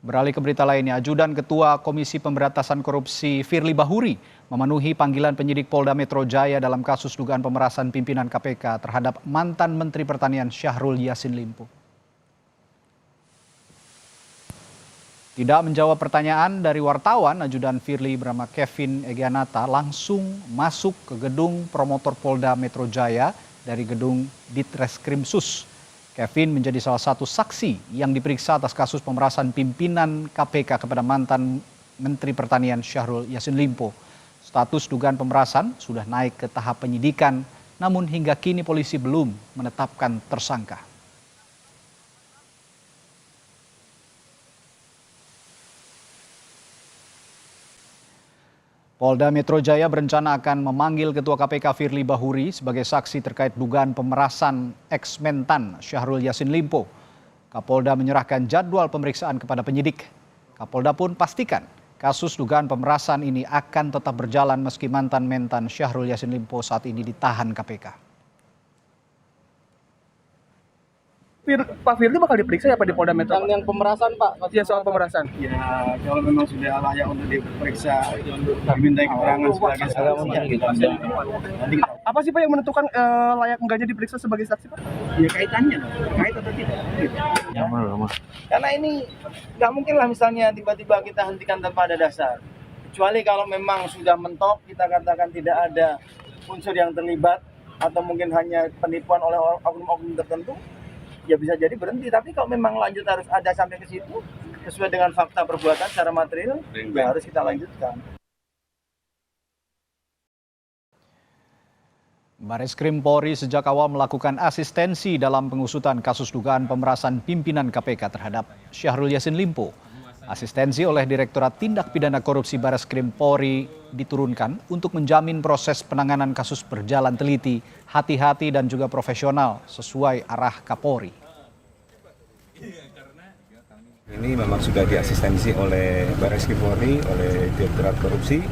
Beralih ke berita lainnya, Ajudan Ketua Komisi Pemberantasan Korupsi Firly Bahuri memenuhi panggilan penyidik Polda Metro Jaya dalam kasus dugaan pemerasan pimpinan KPK terhadap mantan Menteri Pertanian Syahrul Yassin Limpo. Tidak menjawab pertanyaan dari wartawan, Ajudan Firly bernama Kevin Egianata langsung masuk ke gedung promotor Polda Metro Jaya dari gedung Ditreskrimsus. Kevin menjadi salah satu saksi yang diperiksa atas kasus pemerasan pimpinan KPK kepada mantan Menteri Pertanian Syahrul Yassin Limpo. Status dugaan pemerasan sudah naik ke tahap penyidikan, namun hingga kini polisi belum menetapkan tersangka. Polda Metro Jaya berencana akan memanggil Ketua KPK Firly Bahuri sebagai saksi terkait dugaan pemerasan ex-mentan Syahrul Yassin Limpo. Kapolda menyerahkan jadwal pemeriksaan kepada penyidik. Kapolda pun pastikan kasus dugaan pemerasan ini akan tetap berjalan meski mantan-mentan Syahrul Yassin Limpo saat ini ditahan KPK. Pak Firly bakal diperiksa ya Pak di Polda Metro? Yang pemerasan Pak? Iya, soal pemerasan. Ya kalau memang sudah layak untuk diperiksa, dimintai keterangan sebagai saksi. Nanti apa sih Pak yang menentukan layak enggaknya diperiksa sebagai saksi Pak? ya kaitannya, kait atau tidak? Gitu. Karena ini nggak mungkin lah misalnya tiba-tiba kita hentikan tanpa ada dasar. Kecuali kalau memang sudah mentok, kita katakan tidak ada unsur yang terlibat atau mungkin hanya penipuan oleh oknum-oknum tertentu. Ya bisa jadi berhenti, tapi kalau memang lanjut harus ada sampai ke situ sesuai dengan fakta perbuatan secara material, ya harus kita lanjutkan. Bareskrim Polri sejak awal melakukan asistensi dalam pengusutan kasus dugaan pemerasan pimpinan KPK terhadap Syahrul Yassin Limpo. Asistensi oleh Direktorat Tindak Pidana Korupsi Bareskrim Polri diturunkan untuk menjamin proses penanganan kasus berjalan teliti, hati-hati dan juga profesional sesuai arah Kapolri. Ini memang sudah diasistensi oleh Bareskrim Polri, oleh Direktorat Korupsi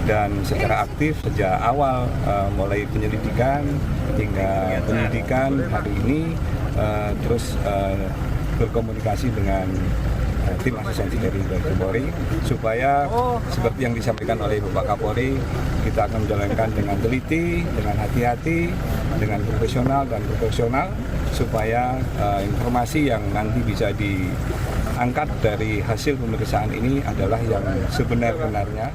dan secara aktif sejak awal mulai penyelidikan hingga penyidikan hari ini terus berkomunikasi dengan tim asistensi dari Bareskrim Polri supaya seperti yang disampaikan oleh Bapak Kapolri, kita akan menjalankan dengan teliti, dengan hati-hati, dengan profesional dan proporsional supaya informasi yang nanti bisa diangkat dari hasil pemeriksaan ini adalah yang sebenar-benarnya.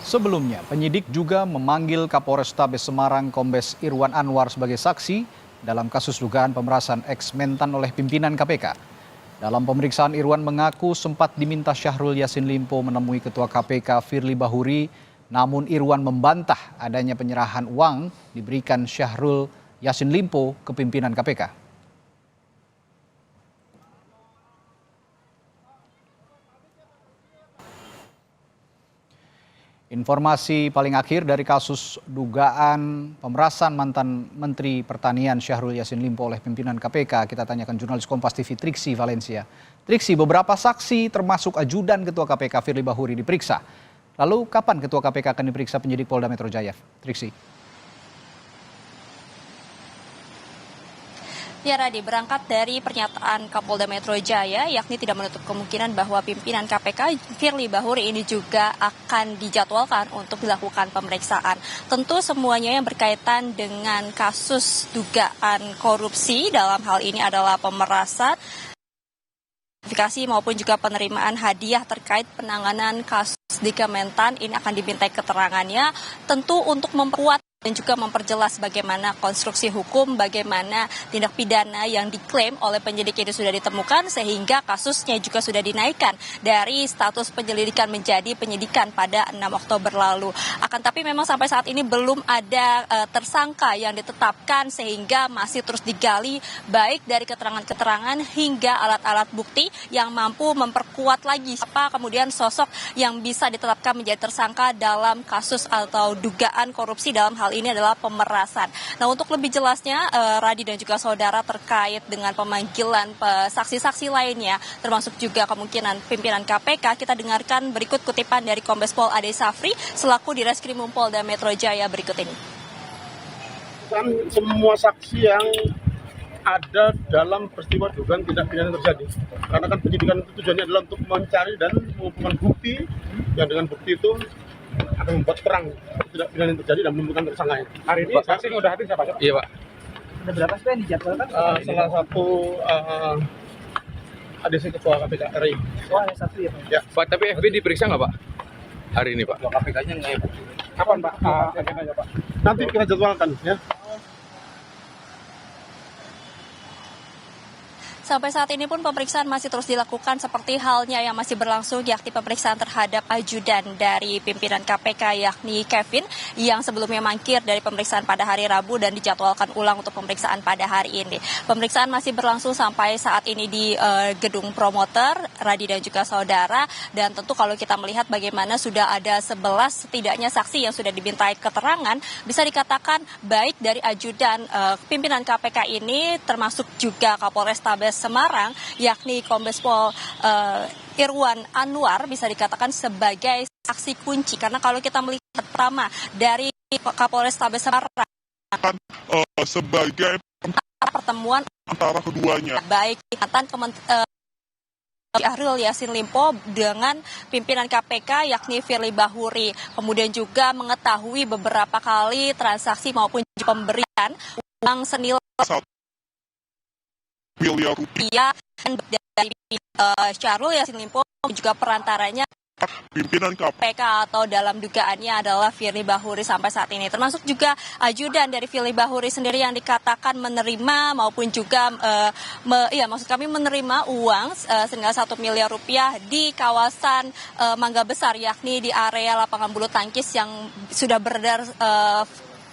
Sebelumnya, penyidik juga memanggil Kapolrestabes Semarang Kombes Irwan Anwar sebagai saksi dalam kasus dugaan pemerasan ex-mentan oleh pimpinan KPK. Dalam pemeriksaan, Irwan mengaku sempat diminta Syahrul Yassin Limpo menemui Ketua KPK Firly Bahuri, namun Irwan membantah adanya penyerahan uang diberikan Syahrul Yassin Limpo ke pimpinan KPK. Informasi paling akhir dari kasus dugaan pemerasan mantan Menteri Pertanian Syahrul Yassin Limpo oleh pimpinan KPK, kita tanyakan jurnalis Kompas TV Triksi Valencia. Triksi, beberapa saksi termasuk ajudan Ketua KPK Firly Bahuri diperiksa. Lalu kapan Ketua KPK akan diperiksa penyidik Polda Metro Jaya? Triksi. Ya Radi, berangkat dari pernyataan Kapolda Metro Jaya, yakni tidak menutup kemungkinan bahwa pimpinan KPK Firly Bahuri ini juga akan dijadwalkan untuk dilakukan pemeriksaan. Tentu semuanya yang berkaitan dengan kasus dugaan korupsi, dalam hal ini adalah pemerasan, gratifikasi maupun juga penerimaan hadiah terkait penanganan kasus di Kementan, ini akan dimintai keterangannya, tentu untuk memperkuat dan juga memperjelas bagaimana konstruksi hukum, bagaimana tindak pidana yang diklaim oleh penyidik ini sudah ditemukan sehingga kasusnya juga sudah dinaikkan dari status penyelidikan menjadi penyidikan pada 6 Oktober lalu. Akan tapi memang sampai saat ini belum ada tersangka yang ditetapkan sehingga masih terus digali baik dari keterangan-keterangan hingga alat-alat bukti yang mampu memperkuat lagi siapa kemudian sosok yang bisa ditetapkan menjadi tersangka dalam kasus atau dugaan korupsi dalam hal ini adalah pemerasan. Nah, untuk lebih jelasnya Radi dan juga saudara terkait dengan pemanggilan saksi-saksi lainnya termasuk juga kemungkinan pimpinan KPK, kita dengarkan berikut kutipan dari Kombes Pol Ade Safri selaku Direskrimum Polda Metro Jaya berikut ini. Kan semua saksi yang ada dalam peristiwa dugaan tindak pidana terjadi. Karena kan penyidikan itu tujuannya adalah untuk mencari dan mengumpulkan bukti, yang dengan bukti itu akan membuat terang tindak pidana yang terjadi dan menemukan tersangkanya. Hari ini saksi udah hadir siapa? Iya Pak. Ada berapa sih yang dijadwalkan? Salah satu ADC Ketua KPK RI. Oh, ada satu ya Pak. Ya. Pak, tapi FB diperiksa nggak Pak? Hari ini Pak? KPK-nya nggak ya Pak? Kapan Pak? Agendanya Pak? Nanti kita jadwalkan ya. Sampai saat ini pun pemeriksaan masih terus dilakukan seperti halnya yang masih berlangsung, yakni pemeriksaan terhadap ajudan dari pimpinan KPK yakni Kevin yang sebelumnya mangkir dari pemeriksaan pada hari Rabu dan dijadwalkan ulang untuk pemeriksaan pada hari ini. Pemeriksaan masih berlangsung sampai saat ini di gedung promoter, Radi dan juga saudara, dan tentu kalau kita melihat bagaimana sudah ada 11 setidaknya saksi yang sudah dimintai keterangan, bisa dikatakan baik dari ajudan pimpinan KPK ini termasuk juga Kapolrestabes Semarang yakni Kombes Pol Irwan Anwar bisa dikatakan sebagai saksi kunci, karena kalau kita melihat pertama dari Kapolrestabes Semarang sebagai pertemuan antara keduanya. baik mantan Syahrul Yassin Limpo dengan pimpinan KPK yakni Firly Bahuri, kemudian juga mengetahui beberapa kali transaksi maupun pemberian uang senilai miliar rupiah dari Syahrul Yassin Limpo juga perantaranya pimpinan KPK atau dalam dugaannya adalah Firly Bahuri sampai saat ini, termasuk juga ajudan dari Firly Bahuri sendiri yang dikatakan menerima maupun juga maksud kami menerima uang senilai 1 miliar rupiah di kawasan Mangga Besar, yakni di area lapangan bulu tangkis yang sudah beredar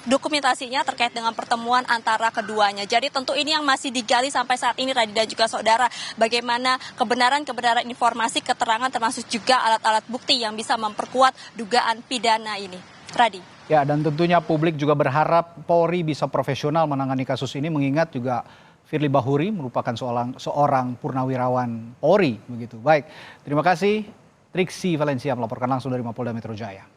dokumentasinya terkait dengan pertemuan antara keduanya. Jadi tentu ini yang masih digali sampai saat ini, Radi dan juga saudara, bagaimana kebenaran informasi, keterangan, termasuk juga alat-alat bukti yang bisa memperkuat dugaan pidana ini. Radi. Ya, dan tentunya publik juga berharap Polri bisa profesional menangani kasus ini, mengingat juga Firly Bahuri merupakan seorang purnawirawan Polri begitu. Baik, terima kasih Triksi Valencia melaporkan langsung dari Mapolda Metro Jaya.